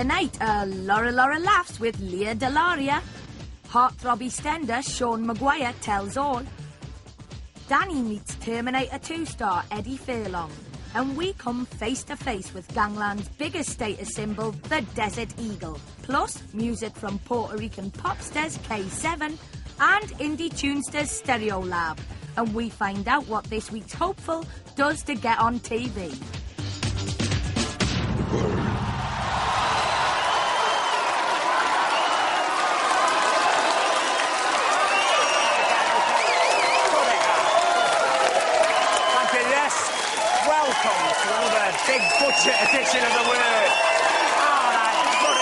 Tonight, Laura laughs with Leah Delaria. Heartthrob EastEnder Sean Maguire tells all. Danny meets Terminator 2 star Eddie Furlong. And we come face to face with Gangland's biggest status symbol, the Desert Eagle. Plus, music from Puerto Rican popstars K7 and indie tunesters Stereolab. And we find out what this week's hopeful does to get on TV. Welcome to another big budget edition of The Word. All right, put it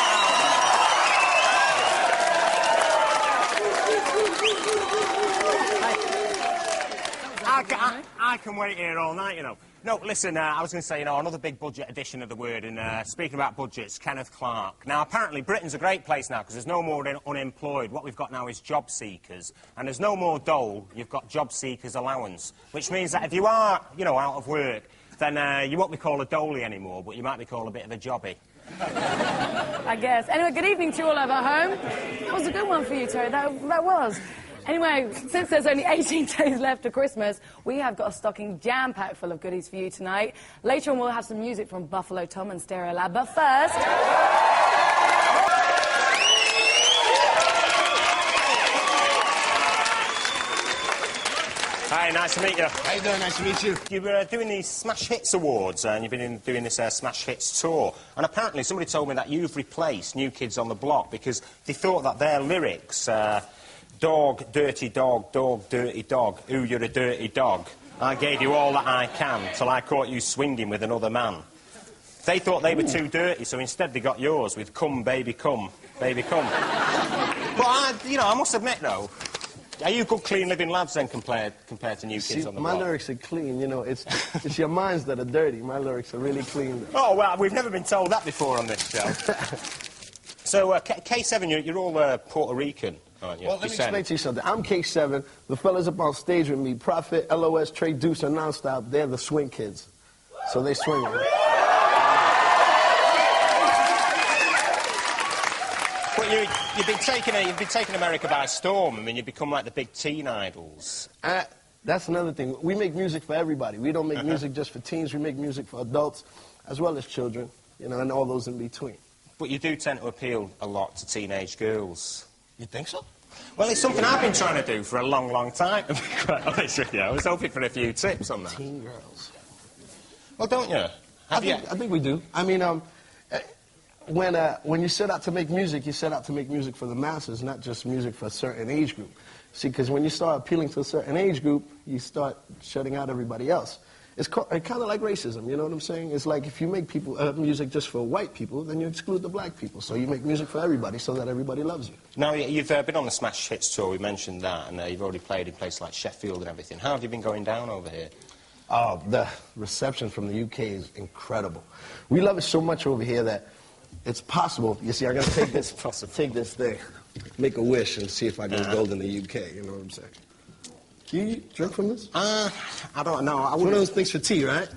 on. I can wait here all night, you know. No, listen, I was going to say, you know, another big budget edition of The Word, and speaking about budgets, Kenneth Clarke. Now, apparently, Britain's a great place now, because there's no more unemployed. What we've got now is job seekers, and there's no more dole, you've got job seekers allowance, which means that if you are, you know, out of work, then you won't be called a dolly anymore, but you might be called a bit of a jobby. I guess. Anyway, good evening to you all over home. That was a good one for you, Terry. That was. Anyway, since there's only 18 days left to Christmas, we have got a stocking jam-packed full of goodies for you tonight. Later on, we'll have some music from Buffalo Tom and Stereolab. But first... Hi, nice to meet you. How you doing? Nice to meet you. You were doing these Smash Hits Awards, and you've been doing this Smash Hits tour. And apparently somebody told me that you've replaced New Kids on the Block because they thought that their lyrics, dog, dirty dog, dirty dog, ooh, you're a dirty dog. I gave you all that I can till I caught you swinging with another man. They thought they were too dirty, so instead they got yours with come, baby, come, baby, come. But I must admit, though, are you good, clean living lads then compared to New Kids on the Block? My lyrics are clean, you know. It's your minds that are dirty. My lyrics are really clean. Oh, well, we've never been told that before on this show. So, K7, you're all Puerto Rican, aren't you? Well, let me explain to you something. I'm K7. The fellas up on stage with me, Prophet, LOS, Trey Deuce, and Nonstop, they're the swing kids. So they swing it. But you've been taking America by storm. I mean, you've become like the big teen idols. That's another thing. We make music for everybody. We don't make music just for teens. We make music for adults as well as children, you know, and all those in between. But you do tend to appeal a lot to teenage girls. You think so? Well, it's something I've been trying to do for a long, long time, to be quite honest with you. I was hoping for a few tips on that. Teen girls. Well, don't you? I think we do. I mean, when you set out to make music, you set out to make music for the masses, not just music for a certain age group. See, because when you start appealing to a certain age group, you start shutting out everybody else. It's kind of like racism, you know what I'm saying? It's like if you make music just for white people, then you exclude the black people. So you make music for everybody so that everybody loves you. Now, you've been on the Smash Hits tour, we mentioned that, and you've already played in places like Sheffield and everything. How have you been going down over here? Oh, the reception from the UK is incredible. We love it so much over here that it's possible. You see, I'm going to take this, take this thing, make a wish, and see if I go gold in the UK. You know what I'm saying? You drink from this? I don't know. One of those things for tea, right?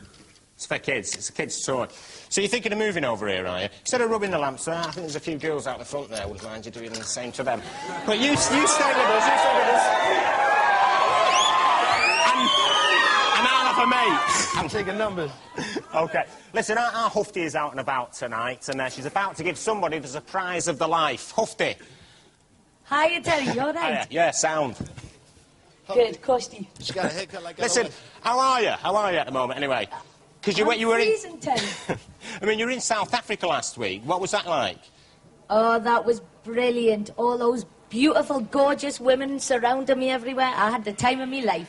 It's for kids. It's a kids' tour. So you're thinking of moving over here, are you? Instead of rubbing the lamps, I think there's a few girls out the front there. Wouldn't mind you doing the same to them. But you stay with us. You stay with us. And I'll have a mate. I'm taking numbers. OK. Listen, our Hufty is out and about tonight, and she's about to give somebody the surprise of their life. Hufty. Hiya, Terry, you all right? Yeah, sound. Good, Costy. She got a haircut like Listen, how are you? How are you at the moment, anyway? Because you were in... Terry. I mean, you were in South Africa last week. What was that like? Oh, that was brilliant. All those beautiful, gorgeous women surrounding me everywhere. I had the time of my life.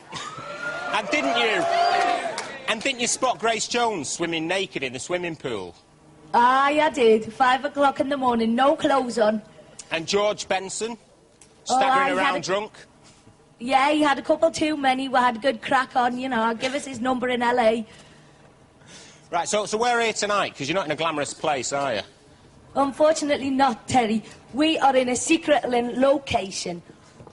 And didn't you spot Grace Jones swimming naked in the swimming pool? Aye, I did. 5 o'clock in the morning, no clothes on. And George Benson staggering around drunk? Yeah, he had a couple too many. We had a good crack on, you know. Give us his number in LA. Right, so we're here tonight, because you're not in a glamorous place, are you? Unfortunately not, Terry. We are in a secret location.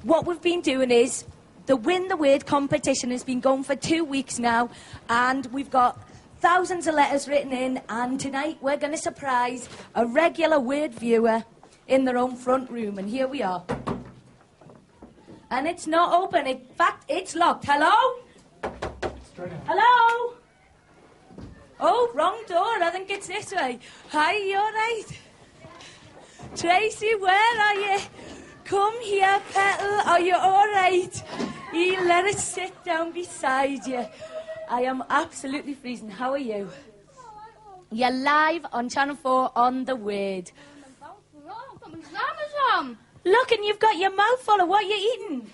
What we've been doing is, the Win the Word competition has been going for 2 weeks now, and we've got thousands of letters written in, and tonight we're going to surprise a regular Word viewer in their own front room, and here we are. And it's not open. In fact, it's locked. Hello? Hello? Oh, wrong door. I think it's this way. Hi, you all right? Tracy, where are you? Come here, Petal. Are you all right? You let us sit down beside you. I am absolutely freezing. How are you? You're live on Channel 4 on The Word. Look, and you've got your mouth full of what you're eating.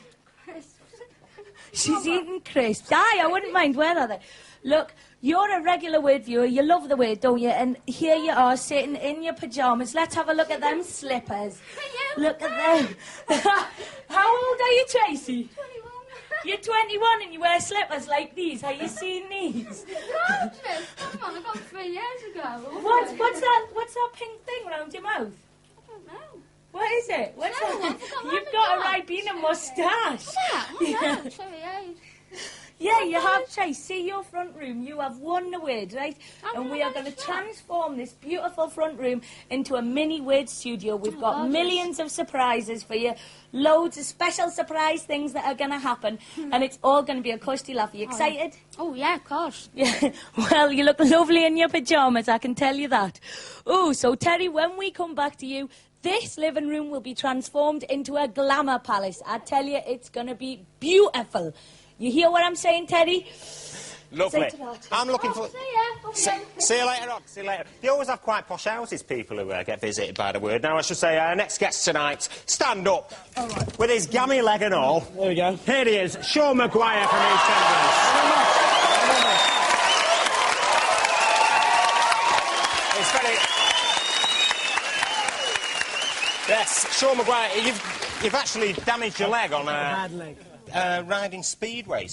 She's eating crisps. Aye, I wouldn't mind. Where are they? Look, you're a regular Word viewer. You love The Word, don't you? And here you are, sitting in your pyjamas. Let's have a look at them slippers. Look at them. How old are you, Tracy? 21. You're 21 and you wear slippers like these. Have you seen these? Gorgeous. Come on, I got 3 years ago. What's that pink thing round your mouth? I don't know. What is it? What's No, I that? forgot You've what got a it was. Ribena moustache. Yeah, 28. Yeah, you have, Trace. See your front room. You have won the Word, right? I'm And we are gonna going to try. transform this beautiful front room into a mini Word studio. We've got gorgeous. millions of surprises for you. Loads of special surprise things that are going to happen. And it's all going to be a custy laugh. Are you excited? Oh, yeah, of course. Yeah. Well, you look lovely in your pyjamas, I can tell you that. Oh, so Terry, when we come back to you, this living room will be transformed into a glamour palace. I tell you, it's going to be beautiful. You hear what I'm saying, Teddy? Lovely. Say to that. I'm looking for... See ya. See you later on. See you later. They always have quite posh houses, people who get visited by The Word. Now, I should say, our next guest tonight, stand up. All right. With his gammy leg and all. There we go. Here he is, Sean Maguire from EastEnders. It's very... Yes, Sean Maguire, you've actually damaged your leg on Bad leg. riding speedway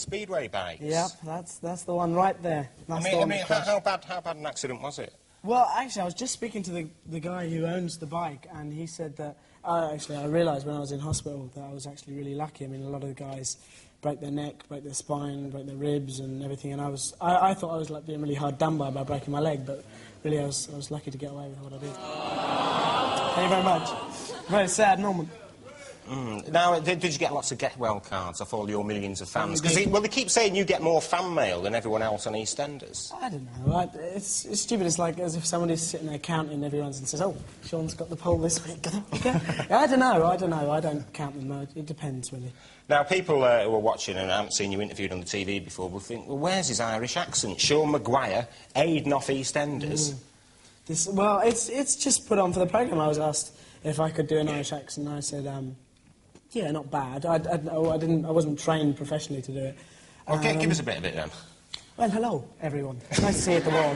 bike. Yep, that's the one right there. That's the one that crashed. how bad an accident was it? Well, actually, I was just speaking to the guy who owns the bike, and he said that... I realised when I was in hospital that I was actually really lucky. I mean, a lot of the guys break their neck, break their spine, break their ribs and everything, and I thought I was like being really hard done by breaking my leg, but really I was lucky to get away with what I did. Thank you very much. Very sad moment. Now, did you get lots of get-well cards off all your millions of fans? Because they keep saying you get more fan mail than everyone else on EastEnders. I don't know. It's stupid. It's like as if somebody's sitting there counting everyone's and says, "Oh, Sean's got the poll this week." I don't know. I don't count them. It depends, really. Now, people who are watching and haven't seen you interviewed on the TV before will think, well, where's his Irish accent? Sean Maguire, Aiden off EastEnders. Well, it's just put on for the programme. I was asked if I could do an Irish accent, and I said, yeah, not bad. I wasn't trained professionally to do it. Okay, give us a bit of it then. Well, hello, everyone. It's nice to see you at the Wall.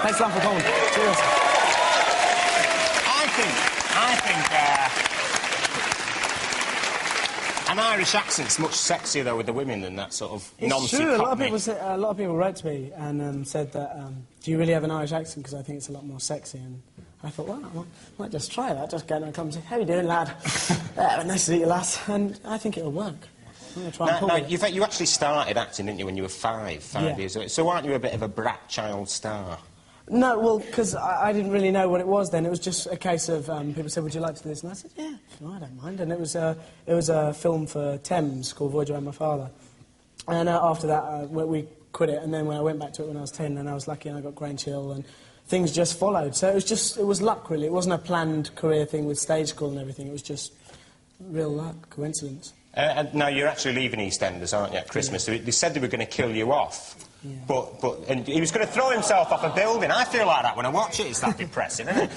Thanks a lot for coming. Cheers. I think an Irish accent's much sexier, though, with the women than that sort of nonsense. It's true. A lot of people wrote to me and said that, do you really have an Irish accent? Because I think it's a lot more sexy. And I thought, well, I might just try that. Just get and come and say, how you doing, lad? Nice to meet you, lass. And I think it'll work. I'm going to try and pull it. You actually started acting, didn't you, when you were five years old? So aren't you a bit of a brat child star? No, well, because I didn't really know what it was then. It was just a case of people said, would you like to do this? And I said, yeah, no, I don't mind. And it was a film for Thames called Voyager and My Father. And after that, we quit it. And then when I went back to it when I was 10, and I was lucky and I got Grange Hill, and things just followed. So it was luck, really. It wasn't a planned career thing with stage school and everything. It was just real luck, coincidence. And now you're actually leaving EastEnders, aren't you, at Christmas? Yeah. They said they were going to kill you off. Yeah. And he was going to throw himself off a building. I feel like that when I watch it. It's that depressing, isn't it?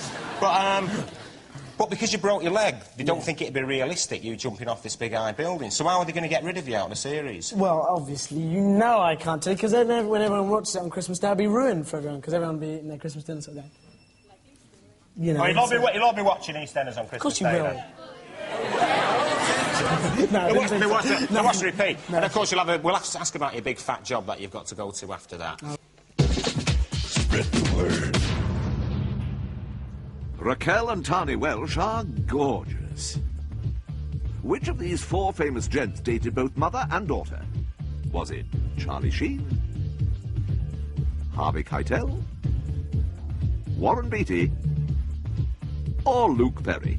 But because you broke your leg, they don't think it'd be realistic, you jumping off this big high building. So how are they going to get rid of you out of the series? Well, obviously, you know I can't tell you, because when everyone watches it on Christmas Day, it'll be ruined for everyone, because everyone will be eating their Christmas dinner that day. You know, you'll all be watching EastEnders on Christmas Day. Of course you will. They watch the repeat. No. And of course we'll have to ask about your big fat job that you've got to go to after that. Spread the word. Raquel and Tani Welsh are gorgeous. Which of these four famous gents dated both mother and daughter? Was it Charlie Sheen, Harvey Keitel, Warren Beatty, or Luke Perry?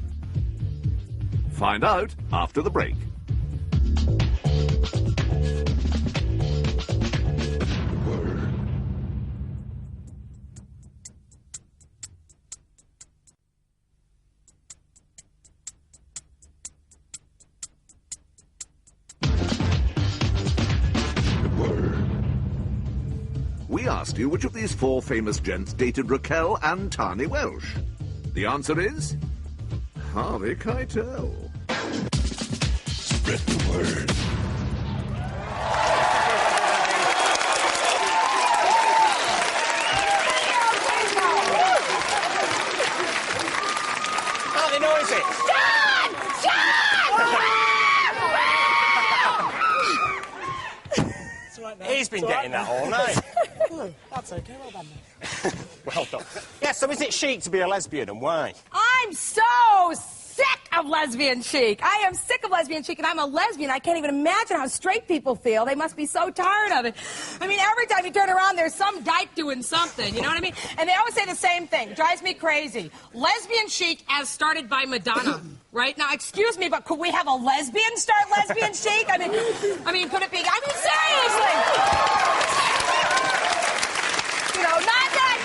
Find out after the break. We asked you which of these four famous gents dated Raquel and Tani Welsh. The answer is Harvey Keitel. Spread the word. Aren't they noisy? He's been getting that all night. That's okay, well done, mate. Well done. Yeah, so is it chic to be a lesbian, and why? I'm so sick of lesbian chic. I am sick of lesbian chic, and I'm a lesbian. I can't even imagine how straight people feel. They must be so tired of it. I mean, every time you turn around, there's some dyke doing something, you know what I mean? And they always say the same thing. Drives me crazy. Lesbian chic as started by Madonna. Right? Now, excuse me, but could we have a lesbian start lesbian chic? I mean, could it be? I mean, seriously! You know, not that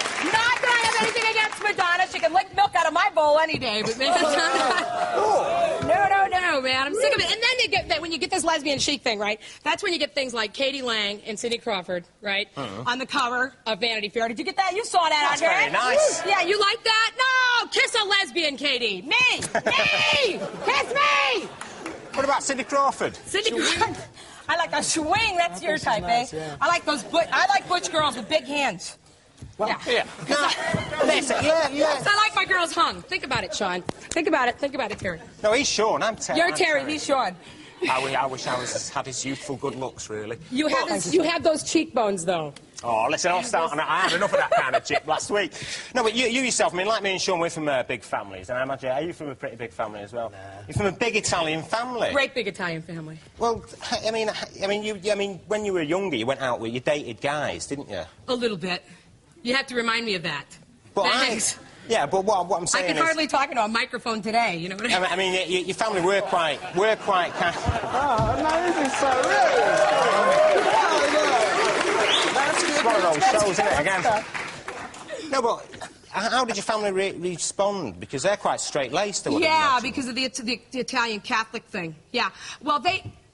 I have anything against Madonna. She can lick milk out of my bowl any day, but man, no, man. I'm sick of it. And then when you get this lesbian chic thing, right? That's when you get things like Katie Lang and Cindy Crawford, right? On the cover of Vanity Fair. Did you get that? You saw that, That's Andre? very nice. Yeah, you like that? No! Kiss a lesbian, Katie. Me! Kiss me! What about Cindy Crawford? Cindy Crawford. I like a swing. That's your type, nice, eh? yeah. I like those. I like butch girls with big hands. Well, Yeah. No, listen, Yes, I like my girls hung. Think about it, Sean. Think about it, Terry. No, he's Sean. I'm Terry. You're Terry, he's Sean. I wish I had his youthful good looks, really. You have those cheekbones, though. Oh, listen, I'll start on that. I had enough of that kind of chip last week. No, but you yourself, I mean, like me and Sean, we're from big families, and I imagine, are you from a pretty big family as well? Nah. You're from a big Italian family. Great big Italian family. Well, I mean, when you were younger, you went out with, you dated guys, didn't you? A little bit. You have to remind me of that. But Thanks. Yeah, but what I'm saying I can is... hardly talk into a microphone today, you know what I mean? I mean, your family were quite kind... Oh, no, this is so rude. It's one of those shows, isn't it, again? No, but how did your family respond? Because they're quite straight-laced, I would Yeah, imagine. because of the Italian Catholic thing. Yeah. Well,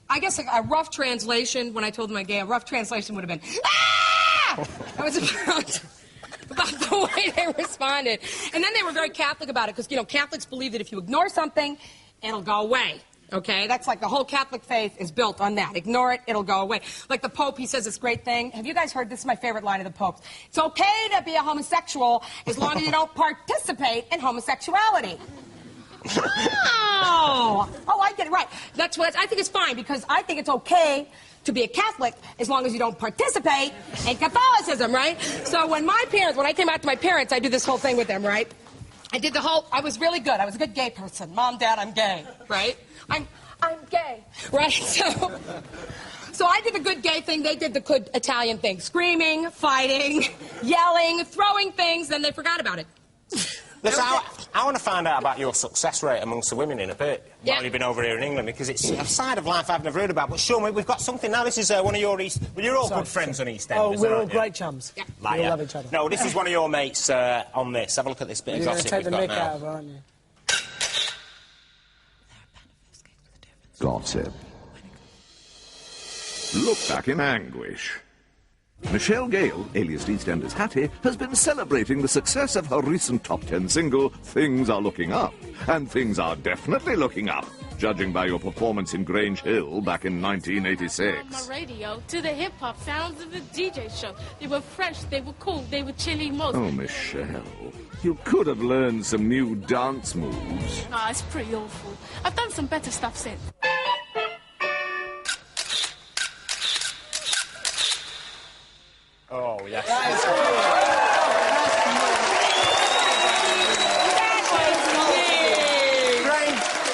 I guess a rough translation, when I told them I'm gay, a rough translation would have been, ah! That was about the way they responded. And then they were very Catholic about it, because, you know, Catholics believe that if you ignore something, it'll go away. Okay? That's like the whole Catholic faith is built on that. Ignore it, it'll go away. Like the Pope, he says this great thing. Have you guys heard? This is my favorite line of the Pope's. It's okay to be a homosexual as long as you don't participate in homosexuality. Oh, I get it, right. That's what I think it's fine, because I think it's okay to be a Catholic as long as you don't participate in Catholicism, right? So when I came out to my parents, I did this whole thing with them, right? I was really good. I was a good gay person. Mom, Dad, I'm gay, right? I'm gay, right? So I did the good gay thing, they did the good Italian thing. Screaming, fighting, yelling, throwing things, then they forgot about it. Listen, I want to find out about your success rate amongst the women in a bit, while you've been over here in England, because it's a side of life I've never heard about. But Sean, we've got something now. This is one of your East... Well, you're all good friends on EastEnders, Oh, we're all aren't you? great chums. Yeah. We all love each other. No, this is one of your mates on this. Have a look at this bit You're of going to gossip take the we've mick got out of now. her, aren't you? Gossip. Look back in anguish. Michelle Gale, alias EastEnders Hattie, has been celebrating the success of her recent top 10 single, Things Are Looking Up. And things are definitely looking up, judging by your performance in Grange Hill back in 1986. On my radio to the hip-hop sounds of the DJ show. They were fresh, they were cool, they were chilly most. Oh, Michelle, you could have learned some new dance moves. Nah, it's pretty awful. I've done some better stuff since. Oh, yes.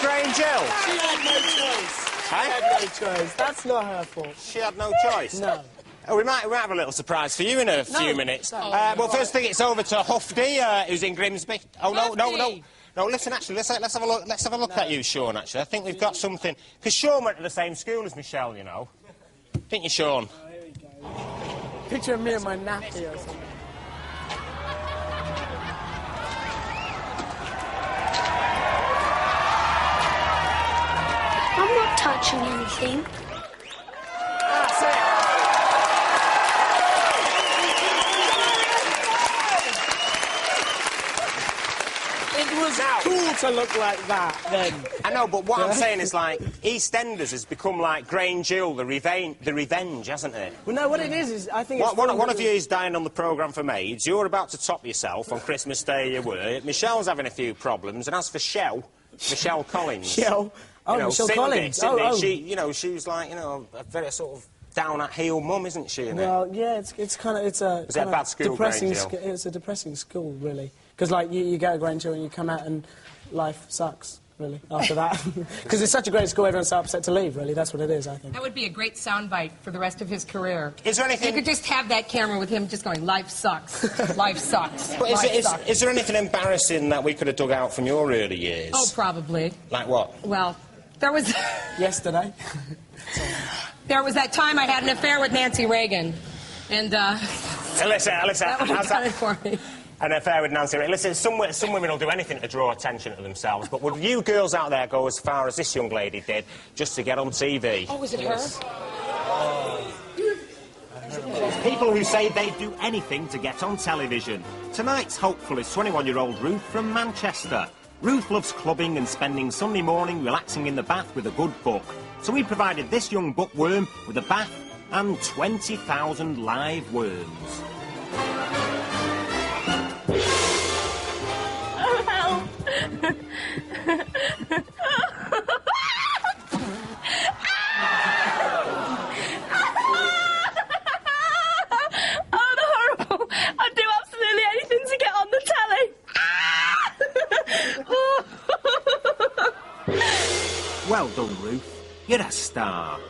Grange Hill. She had no choice. Hey? She had no choice. That's not her fault. She had no choice. No. Oh, we might have a little surprise for you in a few minutes. Well, first thing, it's over to Hufty, who's in Grimsby. Oh, no. No, listen, actually, let's have a look. Let's have a look at you, Sean, actually. I think we've got something... Because Sean went to the same school as Michelle, you know. Didn't you, Sean? Oh, here we go. Picture of me and my nappy or something. I'm not touching anything. That's it. It was cool to look like that then. I know, but what I'm saying is, like, EastEnders has become like Grange Hill, the revenge, hasn't it? Well, no, what it is I think it's... One of you is dying on the programme for Maids. You're about to top yourself on Christmas Day, you were. Michelle's having a few problems, and as for Michelle Collins... Shell? Oh, Michelle Collins. Sydney, she, you know, she was like, you know, a very sort of down-at-heel mum, isn't she? Well, yeah, it's kind of... It's a bad school, depressing Grange Hill? It's a depressing school, really. Because, like, you go to Grange Hill and you come out and life sucks, really, after that. Because it's such a great school, everyone's so upset to leave, really. That's what it is, I think. That would be a great soundbite for the rest of his career. Is there anything... You could just have that camera with him just going, life sucks, life sucks, But life sucks. is there anything embarrassing that we could have dug out from your early years? Oh, probably. Like what? Well, there was... Yesterday. There was that time I had an affair with Nancy Reagan. And, Alyssa, that would have done it for me. An affair with Nancy Reagan. Listen, some women will do anything to draw attention to themselves, but would you girls out there go as far as this young lady did just to get on TV? Oh, was it her? People who say they'd do anything to get on television. Tonight's hopeful is 21-year-old Ruth from Manchester. Ruth loves clubbing and spending Sunday morning relaxing in the bath with a good book. So we provided this young bookworm with a bath and 20,000 live worms. I'd do absolutely anything to get on the telly. Well done, Ruth. You're a star.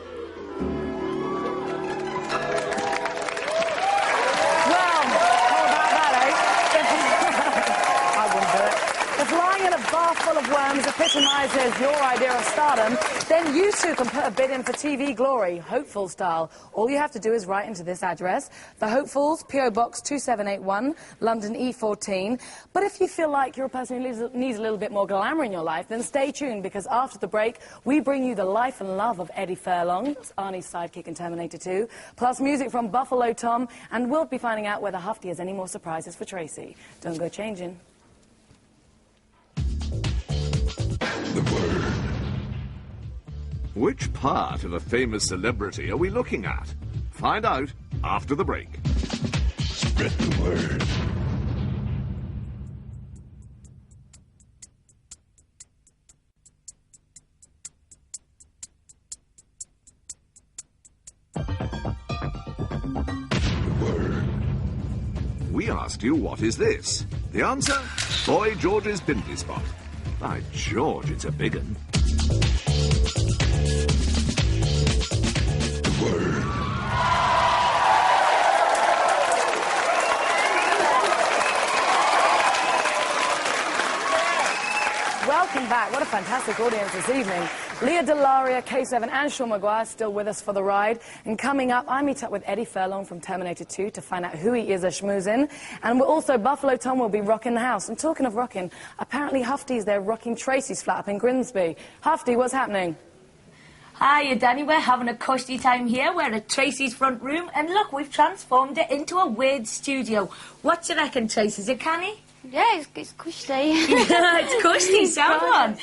If lying in a bath full of worms epitomises your idea of stardom, then you too can put a bid in for TV glory, Hopeful style. All you have to do is write into this address, The Hopefuls, P.O. Box 2781, London E14. But if you feel like you're a person who needs a little bit more glamour in your life, then stay tuned, because after the break, we bring you the life and love of Eddie Furlong, Arnie's sidekick in Terminator 2, plus music from Buffalo Tom, and we'll be finding out whether Hufty has any more surprises for Tracy. Don't go changing. The word. Which part of a famous celebrity are we looking at? Find out after the break. Spread the word. We asked you, what is this? The answer? Boy George's Bimby Spot. By George, it's a big un. The word. Welcome back. What a fantastic audience this evening. Leah Delaria, K7 and Sean Maguire still with us for the ride. And coming up, I meet up with Eddie Furlong from Terminator 2 to find out who he is a schmoozin'. And we're also, Buffalo Tom will be rocking the house. And talking of rocking, apparently Hufty's there rocking Tracy's flat up in Grimsby. Hufty, what's happening? Hiya, Danny. We're having a cushy time here. We're at Tracy's front room. And look, we've transformed it into a weird studio. What do you reckon, Tracy? Is it canny? Yeah, it's cushy. It's cushy, sound on.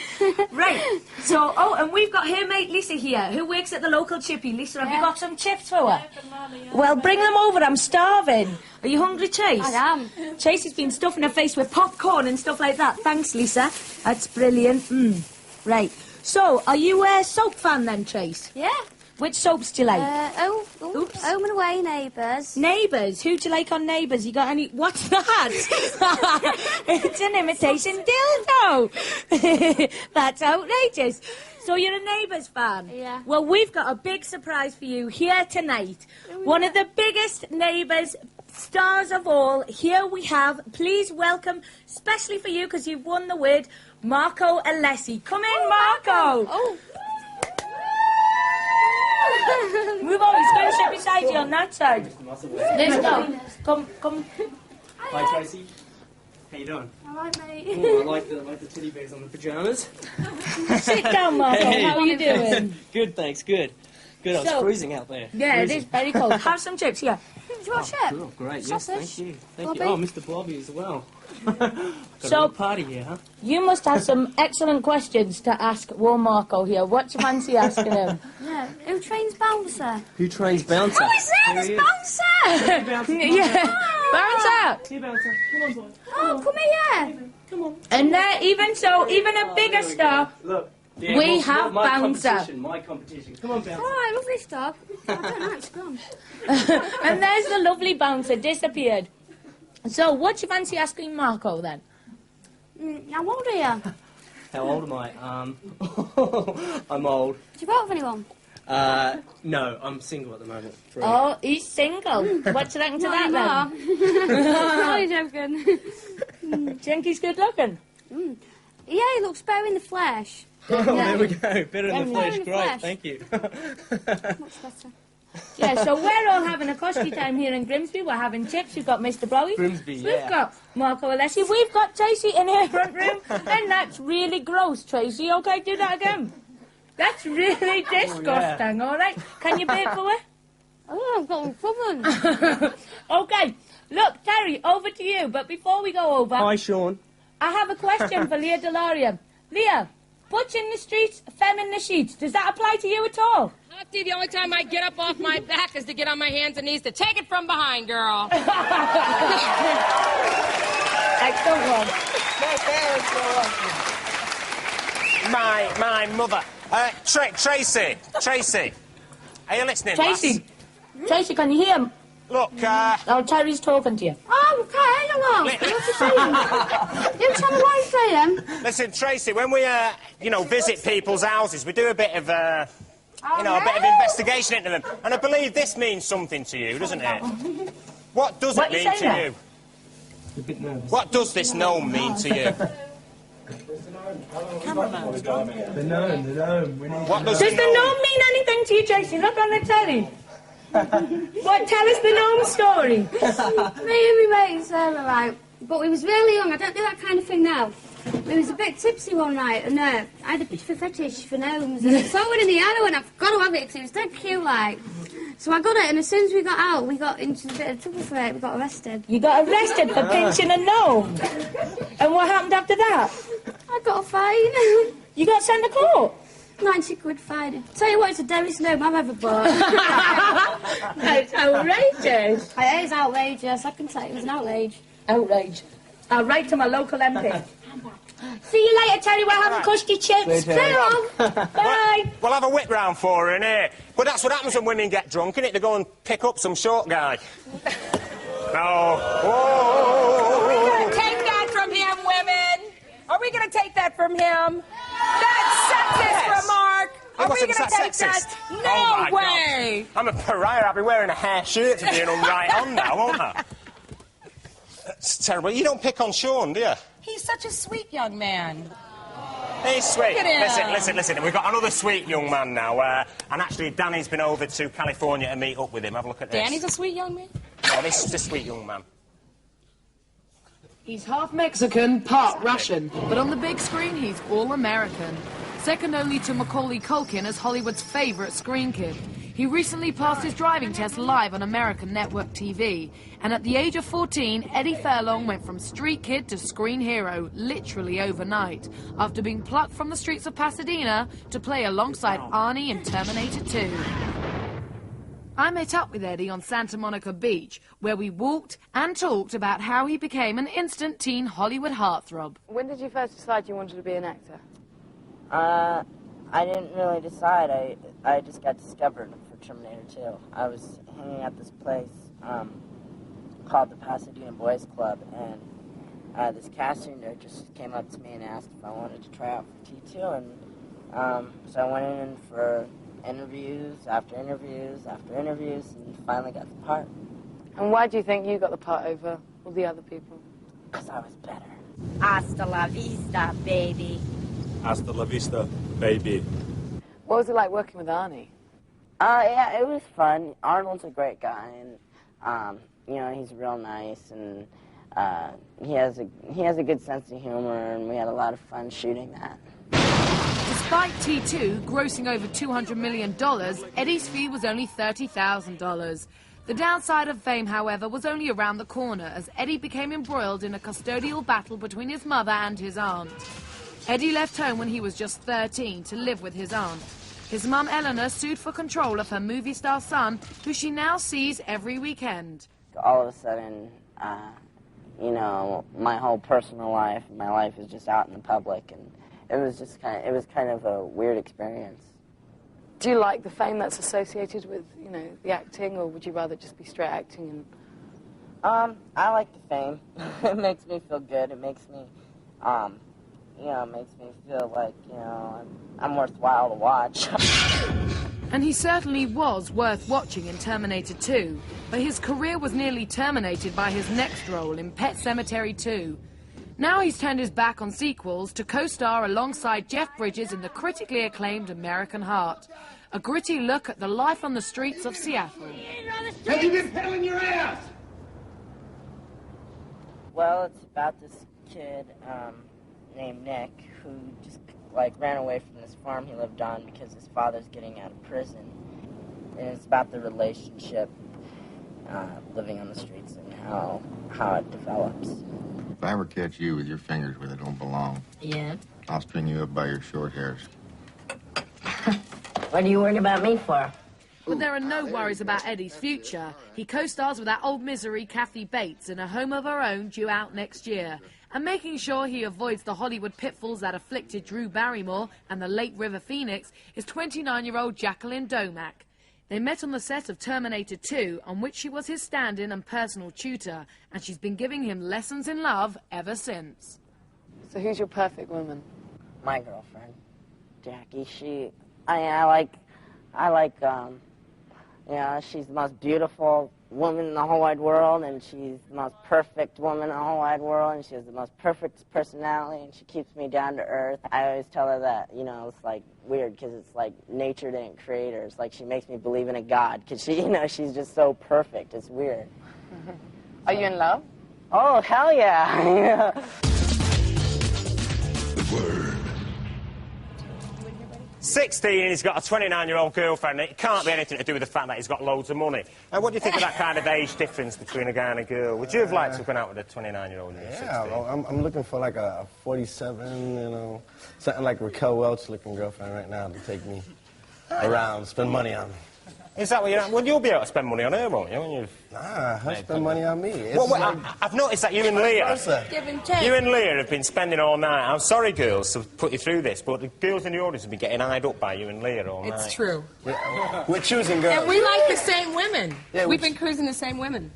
Right, so, oh, and we've got her mate Lisa here, who works at the local chippy. Lisa, have you got some chips for her? Well, bring them over, I'm starving. Are you hungry, Chase? I am. Chase has been stuffing her face with popcorn and stuff like that. Thanks, Lisa. That's brilliant. Right, so, are you a soap fan then, Chase? Yeah. Which soaps do you like? Home and Away, Neighbours. Neighbours? Who do you like on Neighbours? You got any... What's that? It's an imitation dildo. That's outrageous. So you're a Neighbours fan? Yeah. Well, we've got a big surprise for you here tonight. One of the biggest Neighbours stars of all. Here we have, please welcome, especially for you because you've won the word, Marco Alessi. Come in, Marco. Oh. Move on, he's going to sit beside you on that side. Let's go. Come. Hi, Tracy. How you doing? All right, mate. Ooh, I like the teddy bears on the pyjamas. Sit down, Marco. Hey. How are you doing? Good, thanks. Good. Good. I was freezing out there. Yeah, Freezing. it is very cold. Have some chips here. Do you want a chip? Cool, great. Sausage? Yes, thank you. Thank Bobby? you. Oh, Mr. Blobby as well. Got So- a real party here, huh? You must have some excellent questions to ask War Marco here. What do you fancy asking him? Yeah. Who trains Bouncer? Who trains Bouncer? Who is that? Here It's he is. Bouncer! Yeah, bounce Here, Bouncer. Come on, boy. Oh, come here. Come on. And there, even a bigger star. Look. Yeah, We well, have my Bouncer. competition. My competition. Come on, All Bouncer. right, lovely stuff. I don't know, it's gone. And there's the lovely bouncer, disappeared. So, what do you fancy asking Marco then? How old are you? Do How old am I? I'm old. you vote for anyone? No, I'm single at the moment. Free. Oh, he's single. What do you reckon to that Not joking. then? Do you think he's good looking? Yeah, he looks better in the flesh. Oh, there we go. Better in the Better flesh. in the Great. flesh. Thank you. Much better. Yeah, so we're all having a costy time here in Grimsby. We're having chips. We've got Mr. Blowy. Grimsby, We've yeah. got Marco Alessi. We've got Tracy in here front room. And that's really gross, Tracy. Okay, do that again. That's really disgusting, all right? Can you bear for it? Oh, I've got a problem. Okay, look, Terry, over to you. But before we go over, Hi, Sean. I have a question for Leah Delaria. Leah, butch in the streets, femme in the sheets. Does that apply to you at all? Lefty, the only time I get up off my back is to get on my hands and knees to take it from behind, girl. Excellent one. My mother. Tracy. Are you listening, Tracy, Tracy, can you hear him? Look, Oh, Terry's talking to you. Oh, okay, hello. What you saying? You tell me what you're saying. listen, Tracy, when we, visit people's houses, we do a bit of, a bit of investigation into them. And I believe this means something to you, doesn't it? What does What it you mean to saying there? you? A bit nervous. What does this gnome mean to you? The gnome. We need What does Does the gnome mean anything to you, Tracy? Look on the telly. What? Tell us the gnome story. Me and my mate Sarah, right? But we was really young. I don't do that kind of thing now. We was a bit tipsy one night, and I had a bit of a fetish for gnomes. And I saw one in the yard, and I've got to have it because it was dead cute, like. So I got it, and as soon as we got out, we got into a bit of trouble for it. We got arrested. You got arrested for pinching a gnome. And what happened after that? I got a fine. You got sent to court. 90 quid fine. Tell you what, it's the dearest gnome I've ever bought. That's outrageous. It is outrageous. I can tell you, it was an outrage. Outrage. I'll write to my local MP. See you later, Terry. We're having custy chips. Later. Stay on. Bye. We'll have a whip round for her in here. But that's what happens when women get drunk, innit? They go and pick up some short guy. No. Whoa. Take that from him, women. Are we going to take that from him? That's sexist remark. Are we going to take that? Oh, my No way. God. I'm a pariah. I'll be wearing a hair shirt to be an right on now, won't I? It's terrible. You don't pick on Sean, do you? He's such a sweet young man. He's sweet. Look at him. Listen. We've got another sweet young man now. And actually, Danny's been over to California to meet up with him. Have a look at this. Danny's a sweet young man? Yeah, this is a sweet young man. He's half Mexican, part Russian, but on the big screen he's all American. Second only to Macaulay Culkin as Hollywood's favourite screen kid. He recently passed his driving test live on American network TV. And at the age of 14, Eddie Furlong went from street kid to screen hero, literally overnight, after being plucked from the streets of Pasadena to play alongside Arnie in Terminator 2. I met up with Eddie on Santa Monica Beach, where we walked and talked about how he became an instant teen Hollywood heartthrob. When did you first decide you wanted to be an actor? I didn't really decide. I just got discovered for Terminator 2. I was hanging at this place called the Pasadena Boys Club, and this casting director just came up to me and asked if I wanted to try out for T2, So I went in for interviews after interviews after interviews and finally got the part. And why do you think you got the part over all the other people? Because I was better. Hasta la vista, baby. Hasta la vista, baby. What was it like working with Arnie? Yeah, it was fun. Arnold's a great guy, and you know, he's real nice, and he has a good sense of humor, and we had a lot of fun shooting that. Despite T2 grossing over $200 million, Eddie's fee was only $30,000. The downside of fame, however, was only around the corner as Eddie became embroiled in a custodial battle between his mother and his aunt. Eddie left home when he was just 13 to live with his aunt. His mum, Eleanor, sued for control of her movie star son, who she now sees every weekend. All of a sudden, you know, my whole personal life, my life is just out in the public, and it was kind of a weird experience. Do you like the fame that's associated with, you know, the acting, or would you rather just be straight acting? And I like the fame. It makes me feel good. It makes me, you know, it makes me feel like, you know, I'm worthwhile to watch. And he certainly was worth watching in Terminator 2, but his career was nearly terminated by his next role in Pet Sematary 2. Now he's turned his back on sequels to co-star alongside Jeff Bridges in the critically acclaimed American Heart, a gritty look at the life on the streets of Seattle. Have you been pedaling your ass? Well, it's about this kid named Nick who just, like, ran away from this farm he lived on because his father's getting out of prison. And it's about the relationship living on the streets and how it develops. If I ever catch you with your fingers where they don't belong, Yeah? I'll string you up by your short hairs. What are you worried about me for? But there are no worries about Eddie's future. He co-stars with that old misery Kathy Bates in A Home of Her Own, due out next year. And making sure he avoids the Hollywood pitfalls that afflicted Drew Barrymore and the late River Phoenix is 29-year-old Jacqueline Domack. They met on the set of Terminator 2, on which she was his stand-in and personal tutor, and she's been giving him lessons in love ever since. So who's your perfect woman? My girlfriend, Jackie. I like, you know, she's the most beautiful woman in the whole wide world, and she's the most perfect woman in the whole wide world, and she has the most perfect personality, and she keeps me down to earth. I always tell her that, you know, it's like weird because it's like nature didn't create her. It's like she makes me believe in a god because she, you know, she's just so perfect. It's weird. Are you in love? Oh, hell yeah. The word. 16, he's got a 29-year-old girlfriend. It can't be anything to do with the fact that he's got loads of money. And what do you think of that kind of age difference between a guy and a girl? Would you have liked to have gone out with a 29-year-old? Yeah, well, I'm looking for like a 47, you know, something like Raquel Welch-looking girlfriend right now to take me around, spend money on me. Is that what you're... Well, you'll be able to spend money on her, won't you? Nah, her spend money on me. Well, I've noticed that you and Leah... Give and take. You and Leah have been spending all night. I'm sorry, girls, to put you through this, but the girls in the audience have been getting eyed up by you and Leah all night. It's true. We're choosing girls. And we like the same women. Yeah, We've been cruising the same women.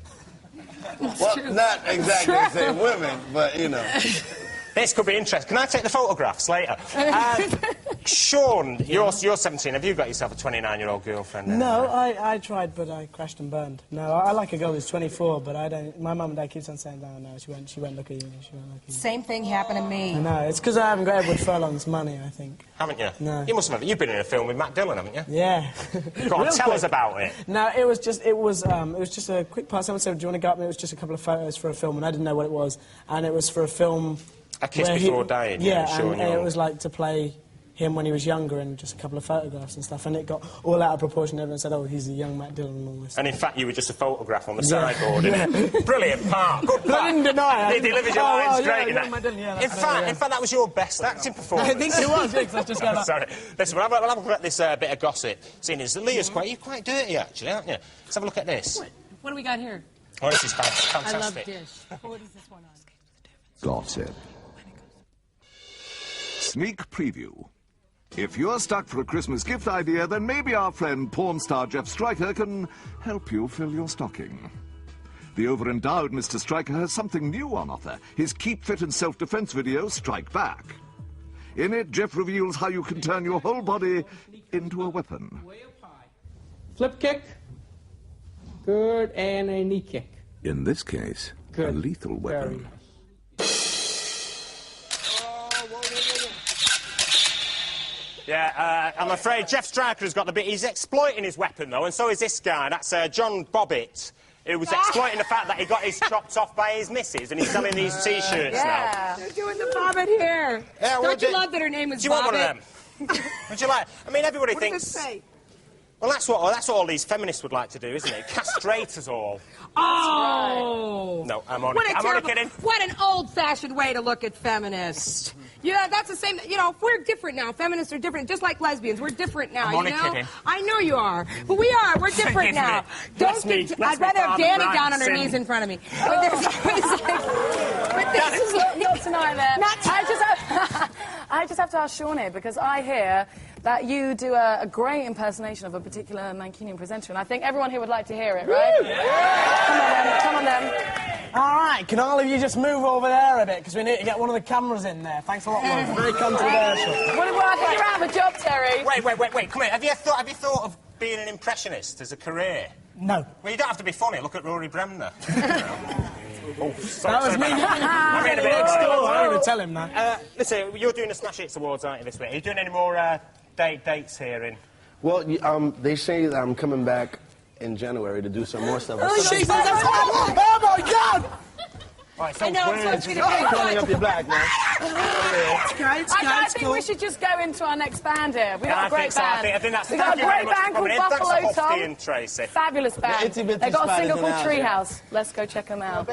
Well, not exactly the same women, but, you know. This could be interesting. Can I take the photographs later? Sean, you're 17. Have you got yourself a 29-year-old girlfriend? No, I tried, but I crashed and burned. No, I like a girl who's 24, but I don't... My mum and dad keeps on saying, no, she won't look at you, she won't look at you. Same thing happened to me. I know, it's because I haven't got Edward Furlong's money, I think. Haven't you? No. You must have. You've been in a film with Matt Dillon, haven't you? Yeah. Go on, tell us about it. No, it was just a quick part. Someone said, do you want to go up? And it was just a couple of photos for a film, and I didn't know what it was. And it was for a film... A Kiss Before Dying. Yeah, and it was like to play him when he was younger and just a couple of photographs and stuff, and it got all out of proportion. Everyone said, oh, he's a young Matt Dillon and all this. And in fact, you were just a photograph on the sideboard, innit? Brilliant part, good part. I didn't deny it. They delivered your lines great, yeah, Matt Dillon, yeah, in fact, that was your best acting performance. I think it was, yeah, 'cause I just got that. Sorry. Listen, we'll have a look at this bit of gossip. Seeing as Leah's you're quite dirty, actually, aren't you? Let's have a look at this. What do we got here? Oh, this is fantastic. I love Dish. What is this one on? Gossip. Sneak preview. If you're stuck for a Christmas gift idea, then maybe our friend porn star Jeff Stryker can help you fill your stocking. The over-endowed Mr. Stryker has something new on offer, his Keep Fit and Self-Defense video, Strike Back. In it, Jeff reveals how you can turn your whole body into a weapon. Flip kick. Good, and a knee kick. In this case, a lethal weapon. Yeah, I'm afraid Jeff Stryker has got the bit. He's exploiting his weapon, though, and so is this guy. That's John Bobbitt, who was exploiting the fact that he got his chopped off by his missus, and he's selling these T-shirts now. They're doing the Bobbit here. Yeah, Don't you love that her name is Bobbit? Do you want one of them? Would you like? I mean, everybody What thinks. does it say? Well, that's what all these feminists would like to do, isn't it? Castrate us all. Oh! No, I'm only kidding. What an old-fashioned way to look at feminists. Yeah, that's the same. You know, we're different now. Feminists are different, just like lesbians. We're different now. I'm only you know? kidding. I know you are, but we are. We're different now. Bless me. I'd rather have Danny down on her knees in front of me. But there's always like. But this is not tonight, then. I just have to ask Shawnee, because I hear that you do a great impersonation of a particular Mancunian presenter, and I think everyone here would like to hear it, right? Yeah. Come on, then. All right, can all of you just move over there a bit, because we need to get one of the cameras in there. Thanks a lot, Lord. Very controversial. Well, I think you're out of a job, Terry. Wait, come here. Have you thought of being an impressionist as a career? No. Well, you don't have to be funny. Look at Rory Bremner. Oh, That was me. I'm being a bit I'm extra. going to tell him that. Listen, you're doing the Smash Hits Awards, aren't you, this week? Are you doing any more dates here in... Well, they say that I'm coming back in January to do some more stuff. Oh, my God! Right, so I know, I'm supposed to be the big Calling up your black, man. I think we should just go into our next band here. We've got a great band. I think that's We've got a great band called Buffalo Thanks to Tom. and Tracy. Fabulous band. They've got a single called Treehouse. Let's go check them out.